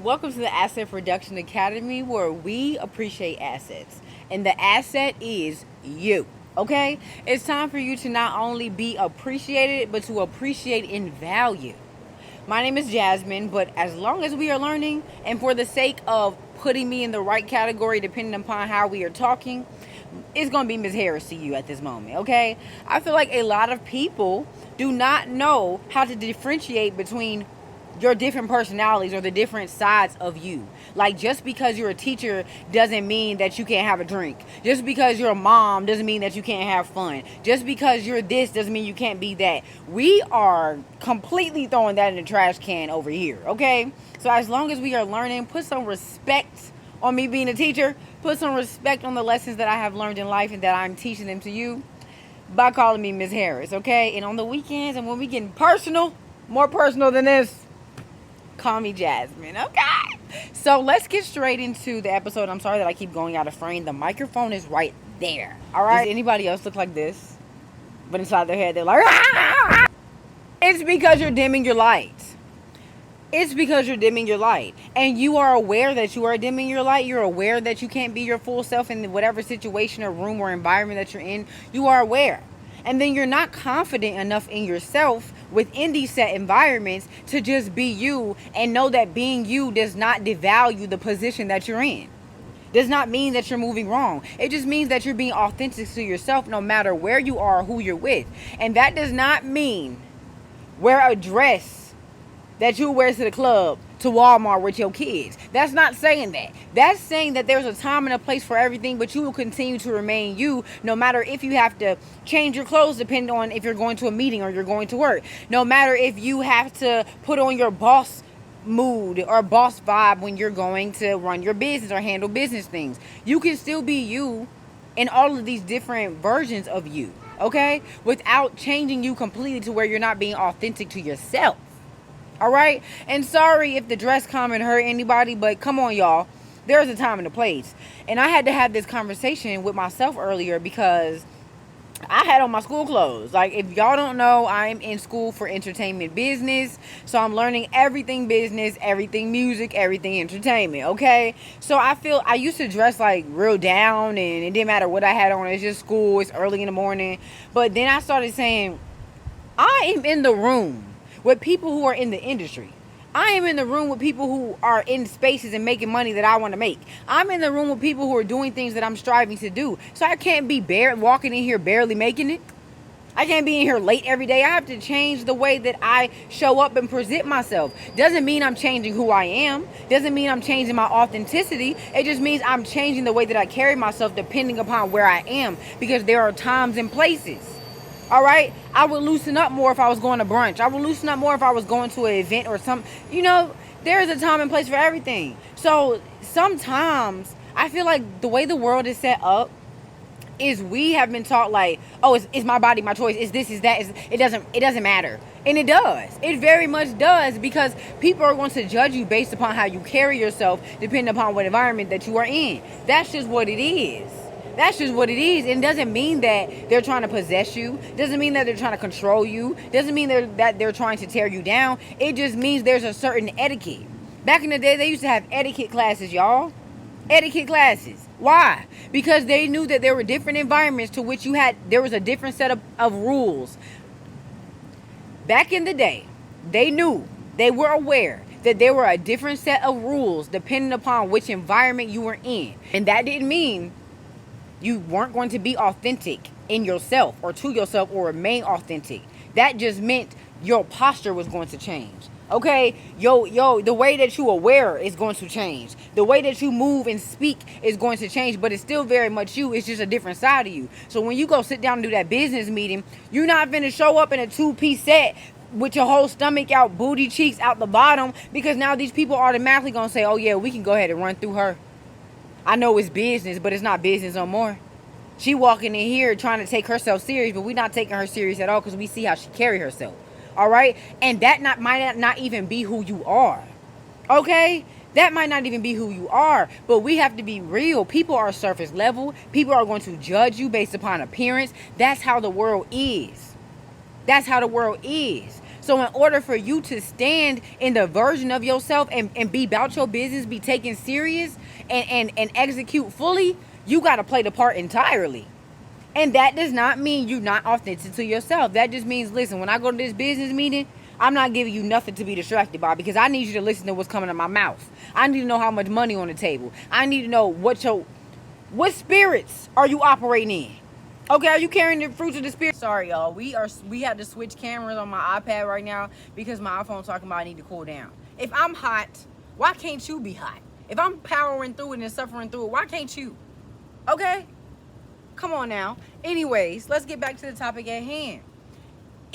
Welcome to the Asset Production Academy, where we appreciate assets. And the asset is you. Okay? It's time for you to not only be appreciated, but to appreciate in value. My name is Jasmine, but as long as we are learning, and for the sake of putting me in the right category, depending upon how we are talking, it's going to be Ms. Harris to you at this moment, okay? I feel like a lot of people do not know how to differentiate between your different personalities or the different sides of you. Like, just because you're a teacher doesn't mean that you can't have a drink. Just because you're a mom doesn't mean that you can't have fun. Just because you're this doesn't mean you can't be that. We are completely throwing that in the trash can over here, okay? So as long as we are learning, put some respect on me being a teacher. Put some respect on the lessons that I have learned in life and that I'm teaching them to you by calling me Ms. Harris, okay? And on the weekends and when we getting personal, more personal than this, call me Jasmine, okay? So let's get straight into the episode. I'm sorry that I keep going out of frame. The microphone is right there, all right? Does anybody else look like this? But inside their head, they're like, ah! It's because you're dimming your light. It's because you're dimming your light. And you are aware that you are dimming your light. You're aware that you can't be your full self in whatever situation or room or environment that you're in. You are aware. And then you're not confident enough in yourself within these set environments to just be you and know that being you does not devalue the position that you're in. Does not mean that you're moving wrong. It just means that you're being authentic to yourself no matter where you are or who you're with. And that does not mean wear a dress that you wear to the club, to Walmart with your kids. That's not saying that. That's saying that there's a time and a place for everything, but you will continue to remain you no matter if you have to change your clothes depending on if you're going to a meeting or you're going to work. No matter if you have to put on your boss mood or boss vibe when you're going to run your business or handle business things. You can still be you in all of these different versions of you, okay? Without changing you completely to where you're not being authentic to yourself. All right? And sorry if the dress comment hurt anybody, but come on, y'all. There's a time and a place. And I had to have this conversation with myself earlier because I had on my school clothes. Like, if y'all don't know, I'm in school for entertainment business. So I'm learning everything business, everything music, everything entertainment, okay? So I used to dress like real down and it didn't matter what I had on. It's just school. It's early in the morning. But then I started saying, I am in the room with people who are in the industry. I am in the room with people who are in spaces and making money that I want to make. I'm in the room with people who are doing things that I'm striving to do. So I can't be walking in here barely making it. I can't be in here late every day. I have to change the way that I show up and present myself. Doesn't mean I'm changing who I am. Doesn't mean I'm changing my authenticity. It just means I'm changing the way that I carry myself depending upon where I am. Because there are times and places. All right, I would loosen up more if I was going to brunch. I would loosen up more if I was going to an event or something. You know, there's a time and place for everything. So sometimes I feel like the way the world is set up is we have been taught like, oh, it's my body, my choice. It's this, is that. It doesn't matter. And it does. It very much does, because people are going to judge you based upon how you carry yourself, depending upon what environment that you are in. That's just what it is. That's just what it is. It doesn't mean that they're trying to possess you. Doesn't mean that they're trying to control you. Doesn't mean that they're trying to tear you down. It just means there's a certain etiquette. Back in the day, they used to have etiquette classes, y'all. Etiquette classes. Why? Because they knew that there were different environments to which there was a different set of rules. Back in the day, they were aware that there were a different set of rules depending upon which environment you were in. And that didn't mean you weren't going to be authentic in yourself or to yourself or remain authentic. That just meant your posture was going to change. Okay? The way that you are aware is going to change. The way that you move and speak is going to change, but it's still very much you. It's just a different side of you. So when you go sit down and do that business meeting, you're not going to show up in a 2-piece set with your whole stomach out, booty cheeks out the bottom, because now these people automatically going to say, oh yeah, we can go ahead and run through her. I know it's business, but it's not business no more. She walking in here trying to take herself serious, but we're not taking her serious at all because we see how she carry herself. All right? And that might not even be who you are. Okay? That might not even be who you are. But we have to be real. People are surface level. People are going to judge you based upon appearance. That's how the world is. That's how the world is. So in order for you to stand in the version of yourself and be about your business, be taken serious and execute fully, you got to play the part entirely. And that does not mean you're not authentic to yourself. That just means, listen, when I go to this business meeting, I'm not giving you nothing to be distracted by, because I need you to listen to what's coming out of my mouth. I need to know how much money on the table. I need to know what spirits are you operating in. Okay, are you carrying the fruits of the spirit? Sorry, y'all. We had to switch cameras on my iPad right now because my iPhone's talking about I need to cool down. If I'm hot, why can't you be hot? If I'm powering through it and suffering through it, why can't you? Okay? Come on now. Anyways, let's get back to the topic at hand.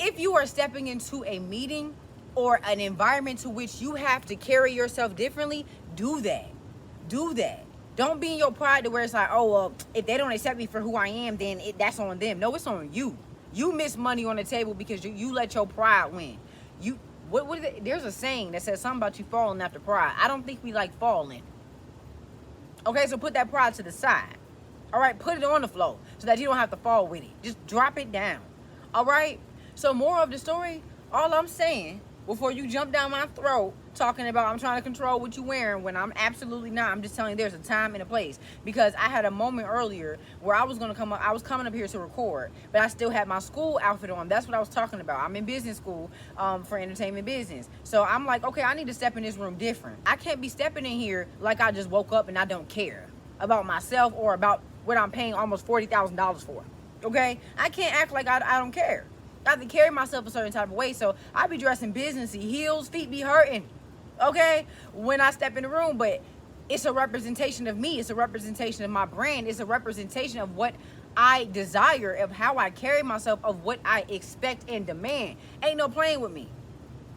If you are stepping into a meeting or an environment to which you have to carry yourself differently, do that. Do that. Don't be in your pride to where it's like, oh, well, if they don't accept me for who I am, then that's on them. No, it's on you. You miss money on the table because you let your pride win. What is it? There's a saying that says something about you falling after pride. I don't think we like falling. Okay, so put that pride to the side. All right, put it on the floor so that you don't have to fall with it. Just drop it down. All right? So more of the story, all I'm saying, before you jump down my throat talking about I'm trying to control what you're wearing when I'm absolutely not. I'm just telling you there's a time and a place. Because I had a moment earlier where I was coming up here to record, but I still had my school outfit on. That's what I was talking about. I'm in business school for entertainment business. So I'm like, okay, I need to step in this room different. I can't be stepping in here like I just woke up and I don't care about myself or about what I'm paying almost $40,000 for. Okay? I can't act like I don't care. I have to carry myself a certain type of way, so I be dressing businessy, heels, feet be hurting, okay, when I step in the room. But it's a representation of me. It's a representation of my brand. It's a representation of what I desire, of how I carry myself, of what I expect and demand. Ain't no playing with me.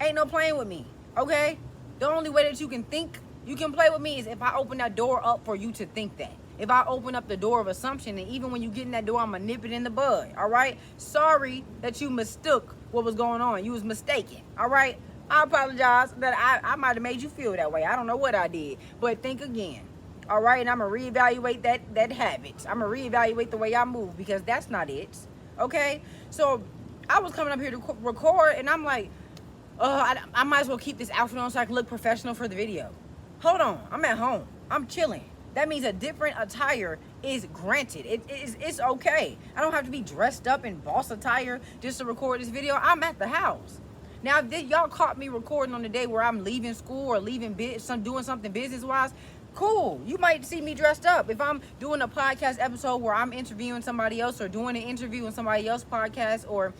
Ain't no playing with me, okay? The only way that you can think you can play with me is if I open that door up for you to think that. If I open up the door of assumption, and even when you get in that door, I'm going to nip it in the bud, all right? Sorry that you mistook what was going on. You was mistaken, all right? I apologize that I might have made you feel that way. I don't know what I did, but think again, all right? And I'm going to reevaluate that habit. I'm going to reevaluate the way I move, because that's not it, okay? So I was coming up here to record, and I'm like, I might as well keep this outfit on so I can look professional for the video. Hold on, I'm at home. I'm chilling. That means a different attire is granted. It's okay. I don't have to be dressed up in boss attire just to record this video. I'm at the house. Now, if y'all caught me recording on the day where I'm leaving school or doing something business-wise, cool. You might see me dressed up. If I'm doing a podcast episode where I'm interviewing somebody else or doing an interview on somebody else's podcast or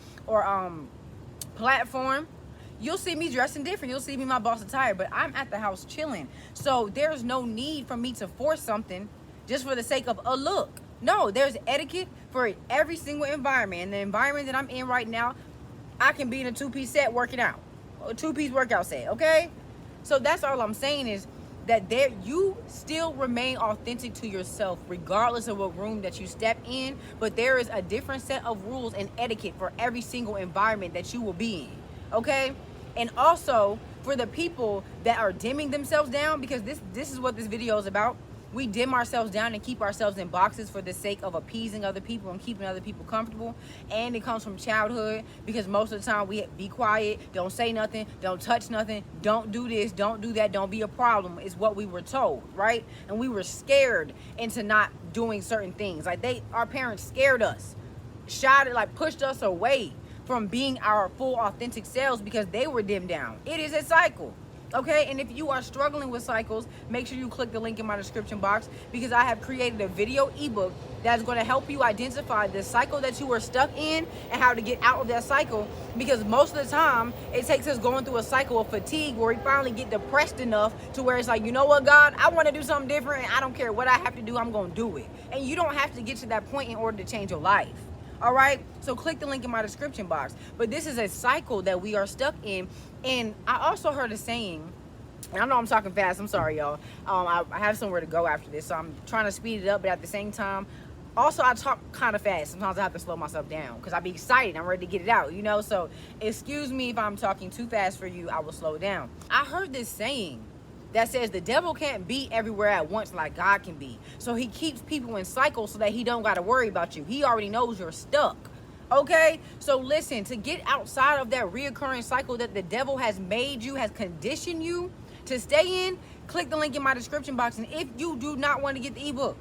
platform, you'll see me dressing different. You'll see me in my boss attire, but I'm at the house chilling. So there's no need for me to force something just for the sake of a look. No, there's etiquette for every single environment. And the environment that I'm in right now, I can be in a two-piece set working out. A two-piece workout set, okay? So that's all I'm saying is that you still remain authentic to yourself regardless of what room that you step in. But there is a different set of rules and etiquette for every single environment that you will be in, okay? And also for the people that are dimming themselves down, because this is what this video is about. We dim ourselves down and keep ourselves in boxes for the sake of appeasing other people and keeping other people comfortable. And it comes from childhood, because most of the time we be quiet, don't say nothing, don't touch nothing, don't do this, don't do that, don't be a problem, is what we were told, right? And we were scared into not doing certain things. Like our parents scared us, pushed us away from being our full authentic selves because they were dimmed down. It is a cycle, okay? And if you are struggling with cycles, make sure you click the link in my description box, because I have created a video ebook that's going to help you identify the cycle that you are stuck in and how to get out of that cycle. Because most of the time it takes us going through a cycle of fatigue where we finally get depressed enough to where it's like, you know what, God, I want to do something different, and I don't care what I have to do, I'm going to do it. And you don't have to get to that point in order to change your life. All right, so click the link in my description box. But this is a cycle that we are stuck in. And I also heard a saying, and I know I'm talking fast, I'm sorry, y'all. I have somewhere to go after this, so I'm trying to speed it up, but at the same time, also I talk kind of fast. Sometimes I have to slow myself down because I be excited, I'm ready to get it out, you know? So excuse me if I'm talking too fast for you, I will slow down. I heard this saying that says the devil can't be everywhere at once like God can be. So he keeps people in cycles so that he don't got to worry about you. He already knows you're stuck. Okay, so listen, to get outside of that reoccurring cycle that the devil has made you, has conditioned you to stay in, click the link in my description box. And if you do not want to get the ebook,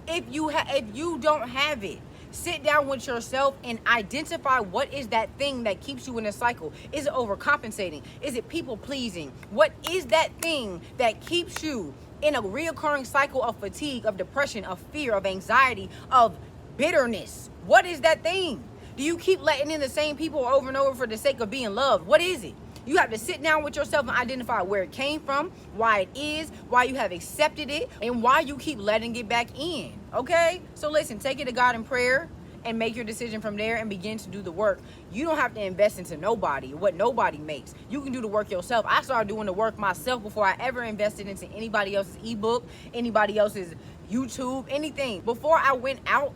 if you don't have it, sit down with yourself and identify what is that thing that keeps you in a cycle. Is it overcompensating? Is it people pleasing? What is that thing that keeps you in a reoccurring cycle of fatigue, of depression, of fear, of anxiety, of bitterness? What is that thing? Do you keep letting in the same people over and over for the sake of being loved? What is it? You have to sit down with yourself and identify where it came from, why it is, why you have accepted it, and why you keep letting it back in. Okay? So listen, take it to God in prayer and make your decision from there and begin to do the work. You don't have to invest into nobody, what nobody makes. You can do the work yourself. I started doing the work myself before I ever invested into anybody else's ebook, anybody else's YouTube, anything. Before I went out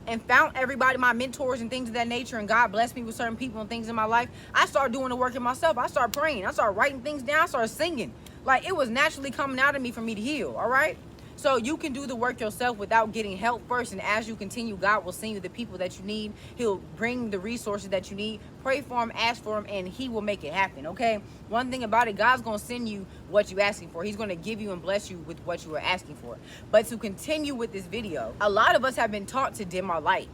and found everybody, my mentors and things of that nature, and God blessed me with certain people and things in my life, I started doing the work in myself. I started praying. I started writing things down. I started singing. Like, it was naturally coming out of me for me to heal, all right? So you can do the work yourself without getting help first. And as you continue, God will send you the people that you need. He'll bring the resources that you need. Pray for him, ask for him, and he will make it happen, okay? One thing about it, God's going to send you what you're asking for. He's going to give you and bless you with what you are asking for. But to continue with this video, a lot of us have been taught to dim our light.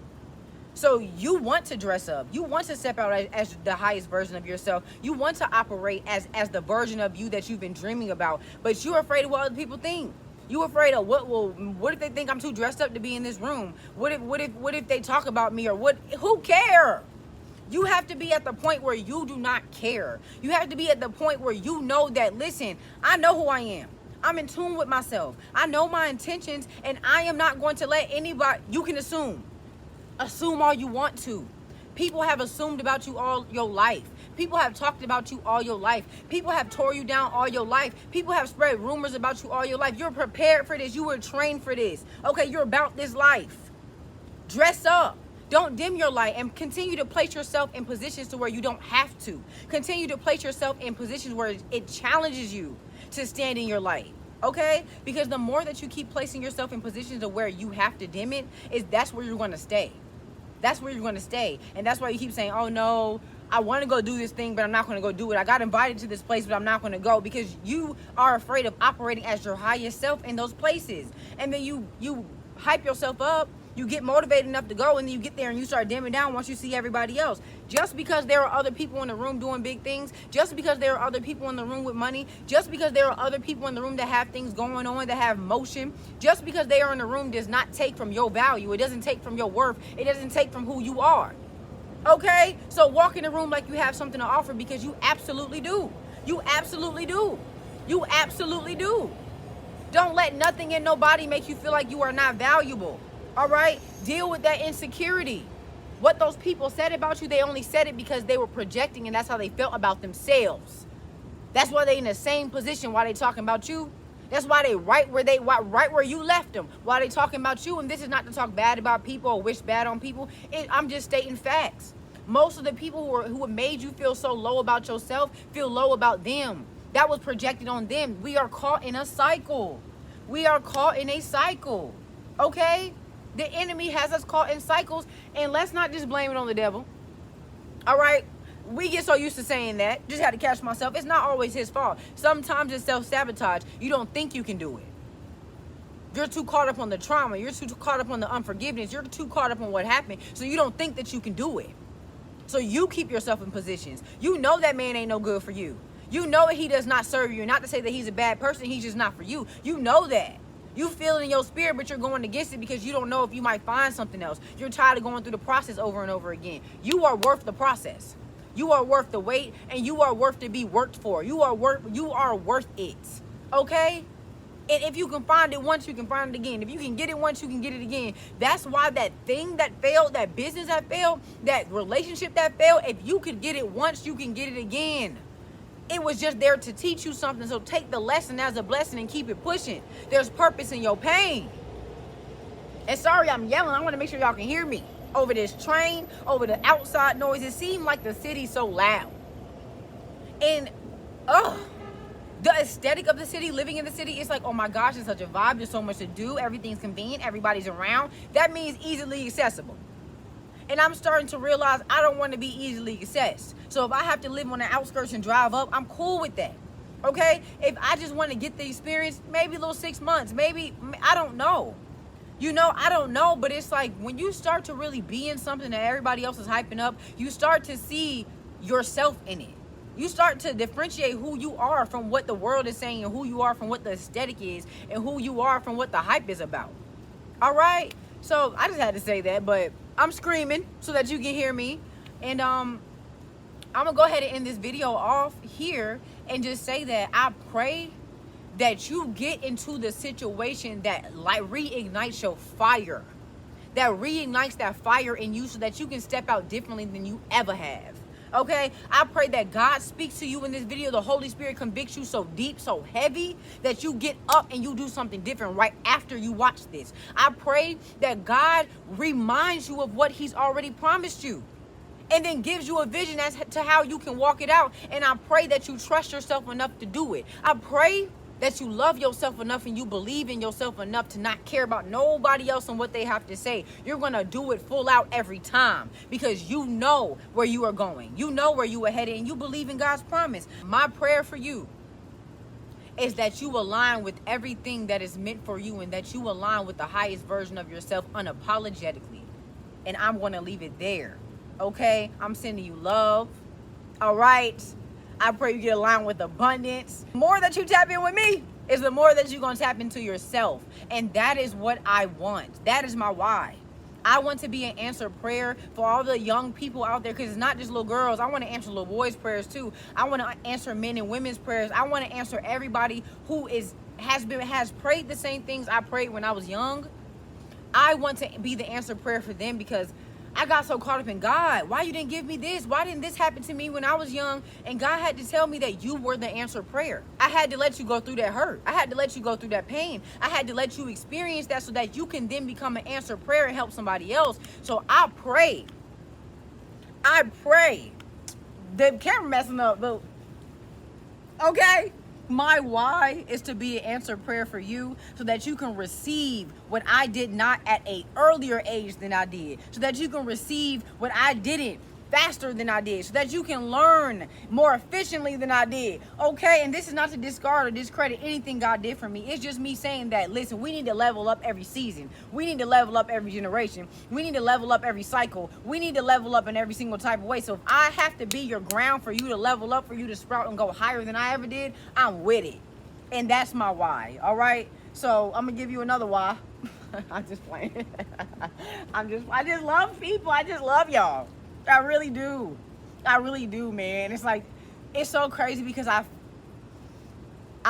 So you want to dress up. You want to step out as the highest version of yourself. You want to operate as the version of you that you've been dreaming about. But you're afraid of what other people think. You afraid of what if they think I'm too dressed up to be in this room? What if they talk about me, or what? Who cares? You have to be at the point where you do not care. You have to be at the point where you know that, listen, I know who I am. I'm in tune with myself. I know my intentions, and I am not going to let anybody, you can assume all you want to. People have assumed about you all your life. People have talked about you all your life. People have tore you down all your life. People have spread rumors about you all your life. You're prepared for this. You were trained for this. Okay, you're about this life. Dress up. Don't dim your light, and continue to place yourself in positions to where you don't have to. Continue to place yourself in positions where it challenges you to stand in your light. Okay? Because the more that you keep placing yourself in positions to where you have to dim it, that's where you're going to stay. That's where you're going to stay. And that's why you keep saying, oh no, I want to go do this thing, but I'm not going to go do it. I got invited to this place, but I'm not going to go, because you are afraid of operating as your highest self in those places. And then you hype yourself up. You get motivated enough to go, and then you get there and you start dimming down once you see everybody else. Just because there are other people in the room doing big things, just because there are other people in the room with money, just because there are other people in the room that have things going on, that have motion, just because they are in the room does not take from your value. It doesn't take from your worth. It doesn't take from who you are. Okay? So walk in the room like you have something to offer, because you absolutely do. You absolutely do. You absolutely do. Don't let nothing and nobody make you feel like you are not valuable. All right? Deal with that insecurity. What those people said about you, they only said it because they were projecting, and that's how they felt about themselves. That's why they in the same position while they talking about you. That's why they right where you left them while they talking about you. And this is not to talk bad about people or wish bad on people. I'm just stating facts. Most of the people who have made you feel so low about yourself feel low about them. That was projected on them. We are caught in a cycle. We are caught in a cycle. Okay? The enemy has us caught in cycles, and let's not just blame it on the devil. All right? We get so used to saying that. Just had to catch myself. It's not always his fault. Sometimes it's self-sabotage. You don't think you can do it. You're too caught up on the trauma. You're too caught up on the unforgiveness. You're too caught up on what happened, so you don't think that you can do it. So you keep yourself in positions. You know that man ain't no good for you. You know that he does not serve you. Not to say that he's a bad person. He's just not for you. You know that. You feel it in your spirit, but you're going against it because you don't know if you might find something else. You're tired of going through the process over and over again. You are worth the process. You are worth the wait, and you are worth to be worked for. You are worth it. Okay? And if you can find it once, you can find it again. If you can get it once, you can get it again. That's why that thing that failed, that business that failed, that relationship that failed, if you could get it once, you can get it again. It was just there to teach you something. So take the lesson as a blessing and keep it pushing. There's purpose in your pain. And sorry I'm yelling. I want to make sure y'all can hear me. Over this train, over the outside noise. It seemed like the city's so loud. And, the aesthetic of the city, living in the city, it's like, oh my gosh, it's such a vibe. There's so much to do. Everything's convenient. Everybody's around. That means easily accessible. And I'm starting to realize I don't want to be easily accessed. So if I have to live on the outskirts and drive up, I'm cool with that. Okay? If I just want to get the experience, maybe a little 6 months, maybe, I don't know. I don't know, but it's like when you start to really be in something that everybody else is hyping up, you start to see yourself in it. You start to differentiate who you are from what the world is saying, and who you are from what the aesthetic is, and who you are from what the hype is about. All right? So I just had to say that, but I'm screaming so that you can hear me. And I'm going to go ahead and end this video off here and just say that I pray that you get into the situation that like reignites your fire. That reignites that fire in you so that you can step out differently than you ever have. Okay, I pray that God speaks to you in this video. The Holy Spirit convicts you so deep, so heavy, that you get up and you do something different right after you watch this. I pray that God reminds you of what he's already promised you, and then gives you a vision as to how you can walk it out. And I pray that you trust yourself enough to do it. I pray that you love yourself enough and you believe in yourself enough to not care about nobody else and what they have to say. You're going to do it full out every time because you know where you are going. You know where you are headed, and you believe in God's promise. My prayer for you is that you align with everything that is meant for you, and that you align with the highest version of yourself unapologetically. And I'm going to leave it there. Okay? I'm sending you love. All right? I pray you get aligned with abundance. The more that you tap in with me is the more that you're going to tap into yourself. And that is what I want. That is my why. I want to be an answered prayer for all the young people out there, because it's not just little girls. I want to answer little boys' prayers too. I want to answer men and women's prayers. I want to answer everybody who has prayed the same things I prayed when I was young. I want to be the answered prayer for them, because I got so caught up in God. Why you didn't give me this? Why didn't this happen to me when I was young? And God had to tell me that you were the answered prayer. I had to let you go through that hurt. I had to let you go through that pain. I had to let you experience that so that you can then become an answered prayer and help somebody else. So I pray. The camera messing up, but okay. My why is to be an answered prayer for you so that you can receive what I did not at an earlier age than I did. So that you can receive what I didn't faster than I did. So that you can learn more efficiently than I did. Okay? And this is not to discard or discredit anything God did for me. It's just me saying that, listen, we need to level up every season. We need to level up every generation. We need to level up every cycle. We need to level up in every single type of way. So if I have to be your ground for you to level up, for you to sprout and go higher than I ever did, I'm with it. And that's my why. All right? So I'm going to give you another why. I'm just playing. I just love people. I just love y'all. I really do, man. It's like, it's so crazy because I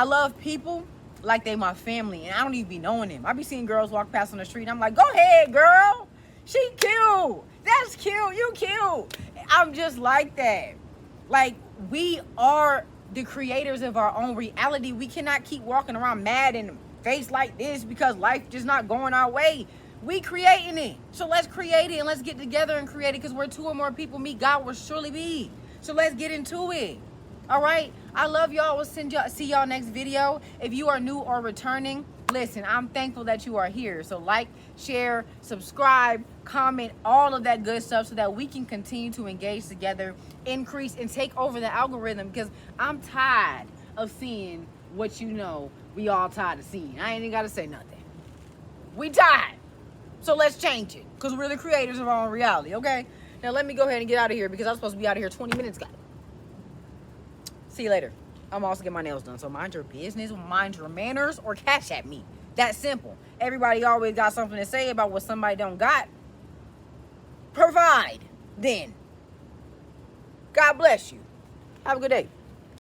love people like they my family, and I don't even be knowing them. I be seeing girls walk past on the street, and I'm like, go ahead, girl. She cute. That's cute. You cute. I'm just like that. Like, we are the creators of our own reality. We cannot keep walking around mad and face like this because life just not going our way. We creating it. So let's create it, and let's get together and create it, because where two or more people meet, God will surely be. So let's get into it. All right? I love y'all. We'll see y'all next video. If you are new or returning, listen, I'm thankful that you are here. So like, share, subscribe, comment, all of that good stuff so that we can continue to engage together, increase, and take over the algorithm, because I'm tired of seeing what we all tired of seeing. I ain't even got to say nothing. We tired. So let's change it, because we're the creators of our own reality, okay? Now let me go ahead and get out of here, because I'm supposed to be out of here 20 minutes ago. See you later. I'm also getting my nails done, so mind your business, mind your manners, or cash at me. That simple. Everybody always got something to say about what somebody don't got. Provide, then. God bless you. Have a good day.